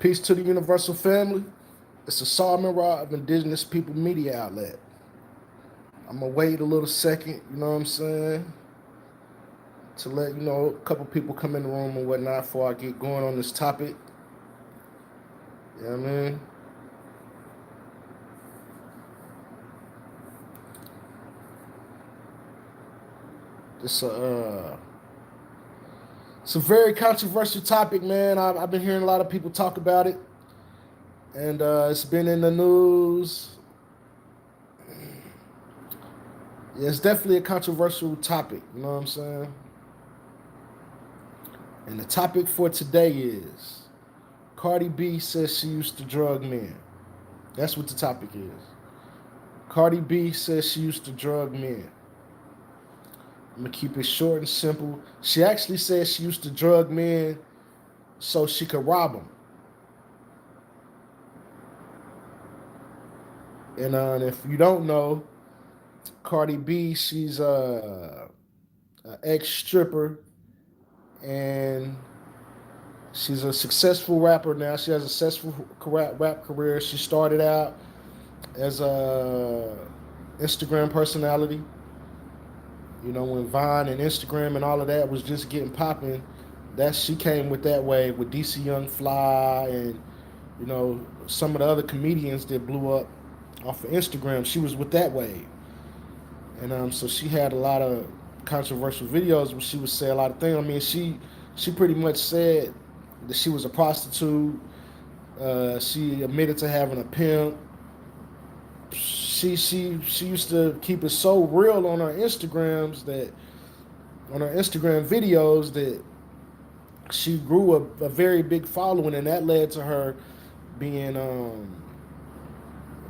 Peace to the universal family. It's a Solomon Rod of Indigenous People Media Outlet. I'm gonna wait a little second, you know what I'm saying, to let you know a couple people come in the room and whatnot before I get going on this topic. You know what I mean? It's it's a very controversial topic, man. I've been hearing a lot of people talk about it, and it's been in the news. Yeah, it's definitely a controversial topic. You know what I'm saying? And the topic for today is Cardi B says she used to drug men. That's what the topic is. Cardi B says she used to drug men. I'm gonna keep it short and simple. She actually says she used to drug men so she could rob them. And if you don't know, Cardi B, she's a ex stripper, and she's a successful rapper now. She has a successful rap career. She started out as a Instagram personality. You know, when Vine and Instagram and all of that was just getting popping, that she came with that wave with DC Young Fly and some of the other comedians that blew up off of Instagram. She was with that wave, and so she had a lot of controversial videos where she would say a lot of things. I mean, she pretty much said that she was a prostitute. She admitted to having a pimp. She used to keep it so real on her Instagram videos that she grew a very big following, and that led to her being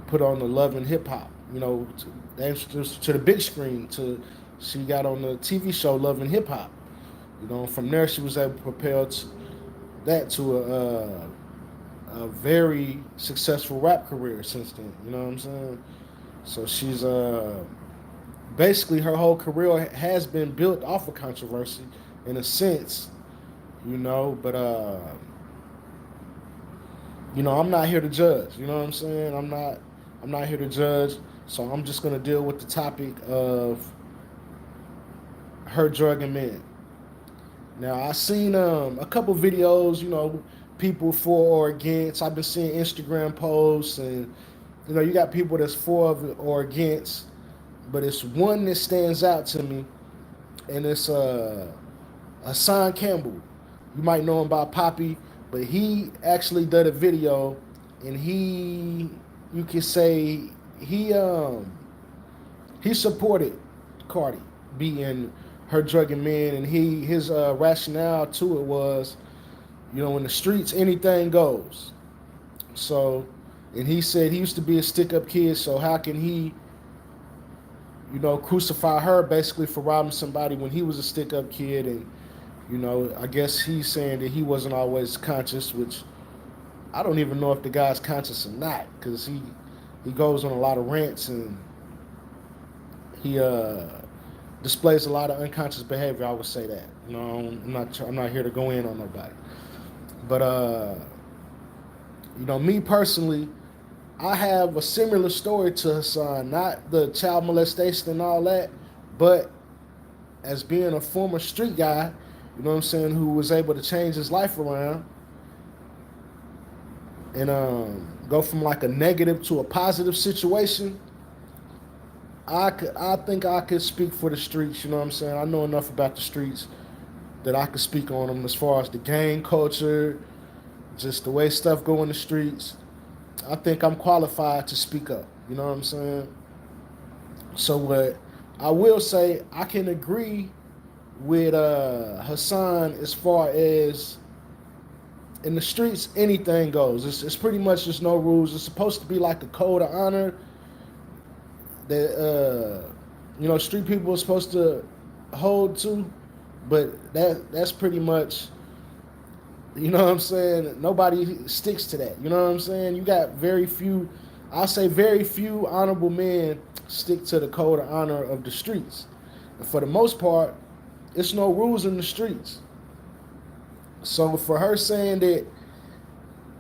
put on the Love and Hip Hop. To the big screen. She got on the TV show Love and Hip Hop. From there she was able to propel that to a very successful rap career since then. You know what I'm saying? So she's basically her whole career has been built off of controversy in a sense, but I'm not here to judge. You know what I'm saying? I'm not here to judge. So I'm just gonna deal with the topic of her drugging men. Now I seen a couple videos, people for or against. I've been seeing Instagram posts, and you got people that's for or against, but it's one that stands out to me, and it's Hassan Campbell. You might know him by Poppy, but he actually did a video, and you can say he supported Cardi B and her drugging men, and his rationale to it was, in the streets anything goes. So, and he said he used to be a stick-up kid, so how can he, crucify her basically for robbing somebody when he was a stick-up kid? And I guess he's saying that he wasn't always conscious, which I don't even know if the guy's conscious or not, because he goes on a lot of rants, and he displays a lot of unconscious behavior. I would say that. I'm not here to go in on nobody, but me personally, I have a similar story to Hassan, not the child molestation and all that, but as being a former street guy, who was able to change his life around and go from like a negative to a positive situation. I think I could speak for the streets. You know what I'm saying? I know enough about the streets that I could speak on them as far as the gang culture, just the way stuff go in the streets. I think I'm qualified to speak up. You know what I'm saying? So what I will say, I can agree with Hassan as far as in the streets anything goes. It's pretty much just no rules. It's supposed to be like a code of honor that street people are supposed to hold to, but that's pretty much, what I'm saying, nobody sticks to that. You know what I'm saying? You got very few, I'll say very few honorable men stick to the code of honor of the streets. And for the most part, it's no rules in the streets. So for her saying that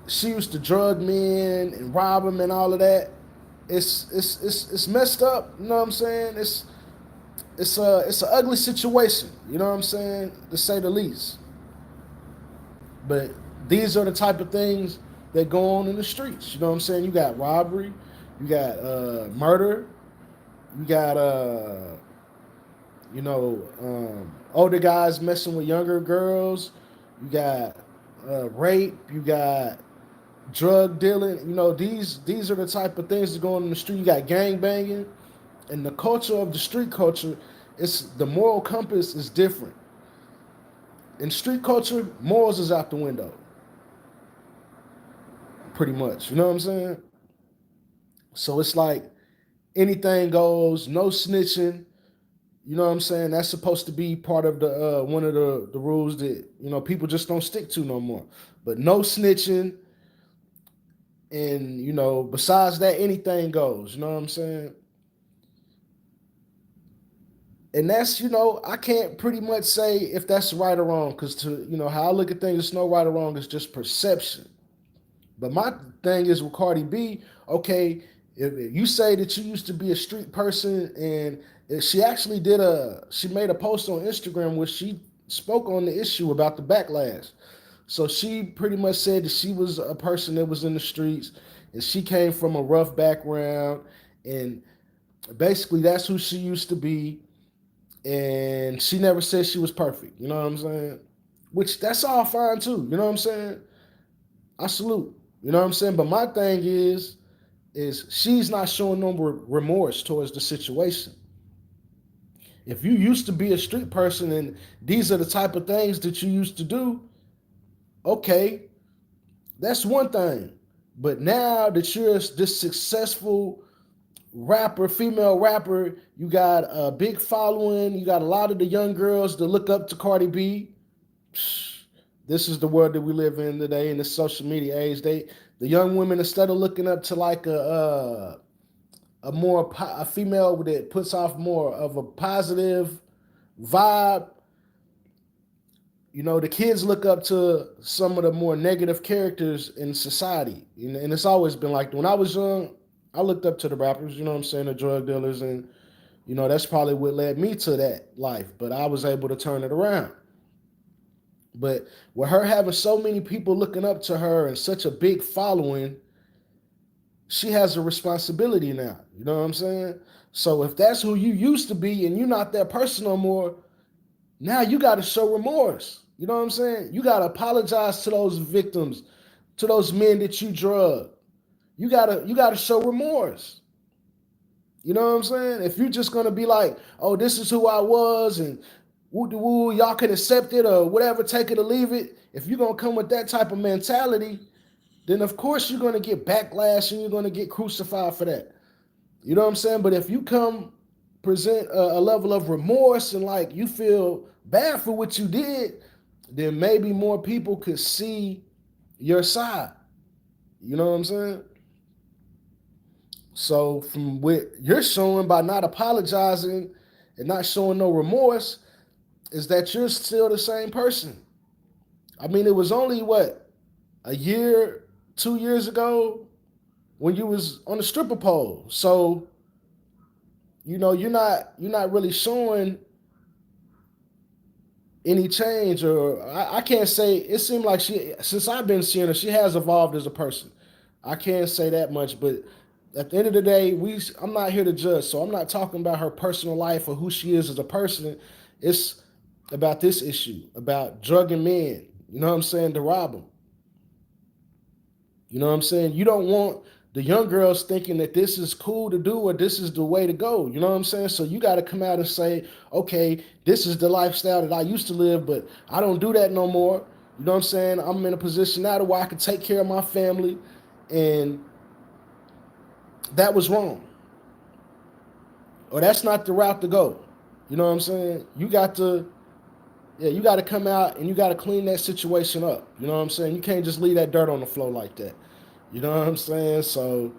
she used to drug men and rob them and all of that. It's messed up. You know what I'm saying? It's an ugly situation. You know what I'm saying, to say the least. But these are the type of things that go on in the streets. You know what I'm saying? You got robbery, you got murder, you got older guys messing with younger girls. You got rape. You got drug dealing. These are the type of things that go on in the street. You got gang banging, and the culture of the street culture. It's the moral compass is different. In street culture, morals is out the window, pretty much. You know what I'm saying? So it's like anything goes, no snitching. You know what I'm saying? That's supposed to be part of the one of the rules that people just don't stick to no more. But no snitching, and besides that, anything goes. You know what I'm saying? And that's I can't pretty much say if that's right or wrong, because to how I look at things, it's no right or wrong. It's just perception. But my thing is with Cardi B, okay, if you say that you used to be a street person, and she made a post on Instagram where she spoke on the issue about the backlash. So she pretty much said that she was a person that was in the streets, and she came from a rough background, and basically that's who she used to be, and she never said she was perfect. You know what I'm saying? Which that's all fine too. You know what I'm saying? I salute. You know what I'm saying? But my thing is she's not showing no remorse towards the situation. If you used to be a street person and these are the type of things that you used to do, okay, that's one thing. But now that you're this successful rapper, female rapper, you got a big following, you got a lot of the young girls that look up to Cardi B. This is the world that we live in today in the social media age. The young women, instead of looking up to like a female that puts off more of a positive vibe, the kids look up to some of the more negative characters in society. And it's always been like that. When I was young, I looked up to the rappers, you know what I'm saying, the drug dealers, and that's probably what led me to that life. But I was able to turn it around. But with her having so many people looking up to her and such a big following, she has a responsibility now. You know what I'm saying? So if that's who you used to be and you're not that person no more, now you got to show remorse. You know what I'm saying? You got to apologize to those victims, to those men that you drugged. You gotta show remorse. You know what I'm saying? If you're just gonna be like, oh, this is who I was, and woo de woo, y'all can accept it or whatever, take it or leave it. If you're gonna come with that type of mentality, then of course you're gonna get backlash and you're gonna get crucified for that. You know what I'm saying? But if you come present a level of remorse and like you feel bad for what you did, then maybe more people could see your side. You know what I'm saying? So from what you're showing by not apologizing and not showing no remorse is that you're still the same person. I mean, it was only what, a year, 2 years ago when you was on the stripper pole. So, you're not really showing any change, or I can't say it seemed like since I've been seeing her, she has evolved as a person. I can't say that much, but at the end of the day, I'm not here to judge, so I'm not talking about her personal life or who she is as a person. It's about this issue, about drugging men, you know what I'm saying, to rob them. You know what I'm saying? You don't want the young girls thinking that this is cool to do or this is the way to go. You know what I'm saying? So you got to come out and say, okay, this is the lifestyle that I used to live, but I don't do that no more. You know what I'm saying? I'm in a position now to where I can take care of my family, and that was wrong. Or that's not the route to go. You know what I'm saying? You got to come out and you got to clean that situation up. You know what I'm saying? You can't just leave that dirt on the floor like that. You know what I'm saying? So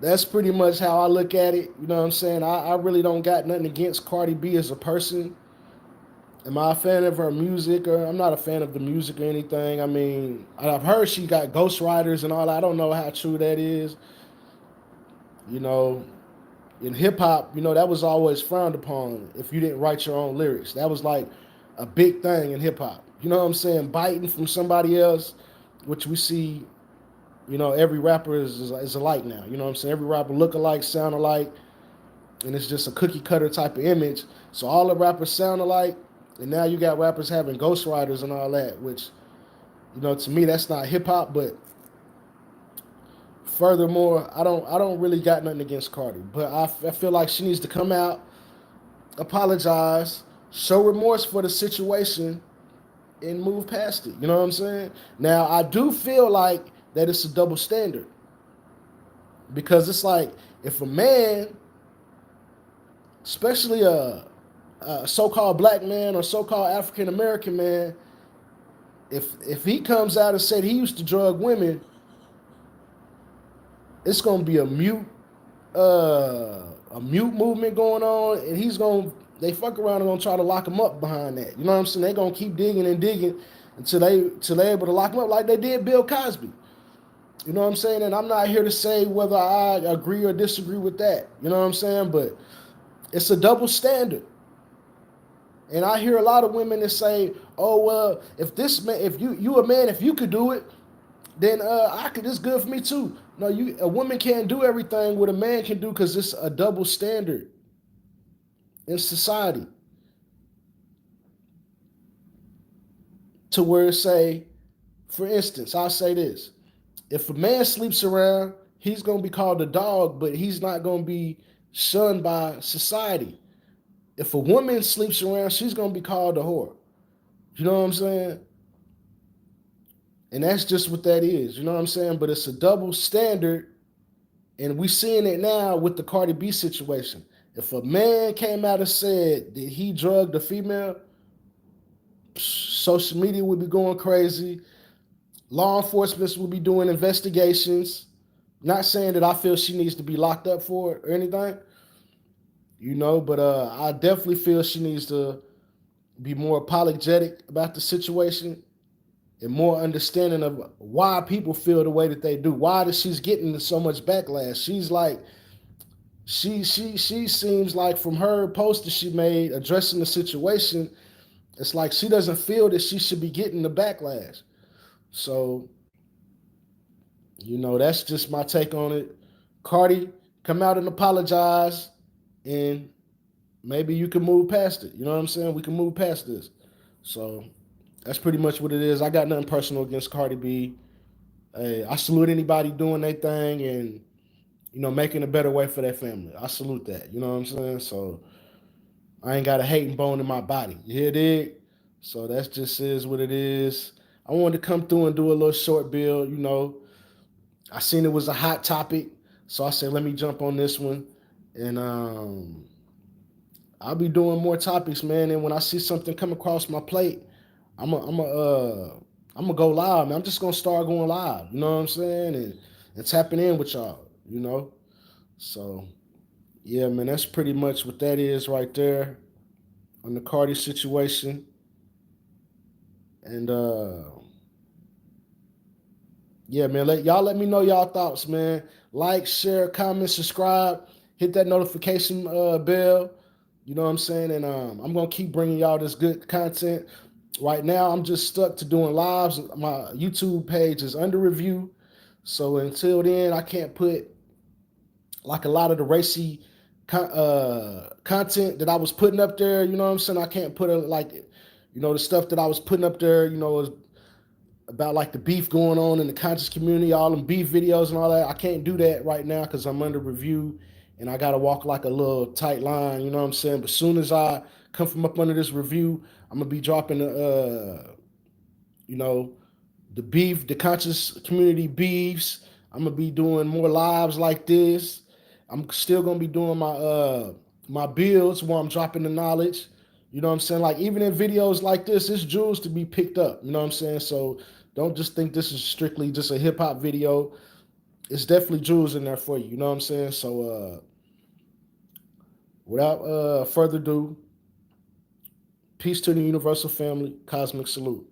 that's pretty much how I look at it. You know what I'm saying? I really don't got nothing against Cardi B as a person. Am I a fan of her music? Or I'm not a fan of the music or anything. I mean, I've heard she got ghostwriters and all that. I don't know how true that is. You know, in hip hop, that was always frowned upon if you didn't write your own lyrics. That was like a big thing in hip hop. You know what I'm saying? Biting from somebody else, which we see, every rapper is alike now. You know what I'm saying? Every rapper look alike, sound alike, and it's just a cookie cutter type of image. So all the rappers sound alike, and now you got rappers having ghostwriters and all that, which, to me that's not hip hop. But furthermore, I don't really got nothing against Cardi, but I feel like she needs to come out, apologize, show remorse for the situation, and move past it. You know what I'm saying? Now I do feel like that it's a double standard because it's like if a man, especially a so-called black man or so-called African American man, if he comes out and said he used to drug women, it's gonna be a mute movement going on, and they fuck around and gonna try to lock him up behind that. You know what I'm saying? They gonna keep digging and digging until they able to lock him up like they did Bill Cosby. You know what I'm saying? And I'm not here to say whether I agree or disagree with that. You know what I'm saying? But it's a double standard. And I hear a lot of women that say, "Oh well, if this man, if you a man, if you could do it, then I could. It's good for me too." No, a woman can't do everything what a man can do because it's a double standard in society. To where say, for instance, I'll say this: if a man sleeps around, he's gonna be called a dog, but he's not gonna be shunned by society. If a woman sleeps around, she's gonna be called a whore. You know what I'm saying? And that's just what that is. You know what I'm saying? But it's a double standard, and we seeing it now with the Cardi B situation. If a man came out and said that he drugged a female, social media would be going crazy. Law enforcement would be doing investigations. Not saying that I feel she needs to be locked up for it or anything, but I definitely feel she needs to be more apologetic about the situation and more understanding of why people feel the way that they do. Why does she's getting so much backlash? She's like, she seems like from her post that she made addressing the situation, it's like she doesn't feel that she should be getting the backlash. So, that's just my take on it. Cardi, come out and apologize, and maybe you can move past it. You know what I'm saying? We can move past this. So that's pretty much what it is. I got nothing personal against Cardi B. Hey, I salute anybody doing their thing and making a better way for their family. I salute that. You know what I'm saying? So I ain't got a hating bone in my body. You hear that? So that's just is what it is. I wanted to come through and do a little short build. I seen it was a hot topic, so I said let me jump on this one, and I'll be doing more topics, man. And when I see something come across my plate, I'm gonna go live, man. I'm just gonna start going live. You know what I'm saying? And tapping in with y'all. So yeah, man. That's pretty much what that is right there on the Cardi situation. And yeah, man. Let me know y'all thoughts, man. Like, share, comment, subscribe, hit that notification bell. You know what I'm saying? And I'm gonna keep bringing y'all this good content. Right now, I'm just stuck to doing lives. My YouTube page is under review, so until then, I can't put like a lot of the racy content that I was putting up there. You know what I'm saying? I can't put the stuff that I was putting up there. Was about like the beef going on in the conscious community, all them beef videos and all that. I can't do that right now because I'm under review and I got to walk like a little tight line, you know what I'm saying? But as soon as I come from up under this review, I'm going to be dropping you know, the beef, the conscious community beefs. I'm going to be doing more lives like this. I'm still going to be doing my builds where I'm dropping the knowledge. You know what I'm saying? Like even in videos like this, it's jewels to be picked up. You know what I'm saying? So don't just think this is strictly just a hip hop video. It's definitely jewels in there for you. You know what I'm saying? So without further ado, Peace to the universal family. Cosmic salute.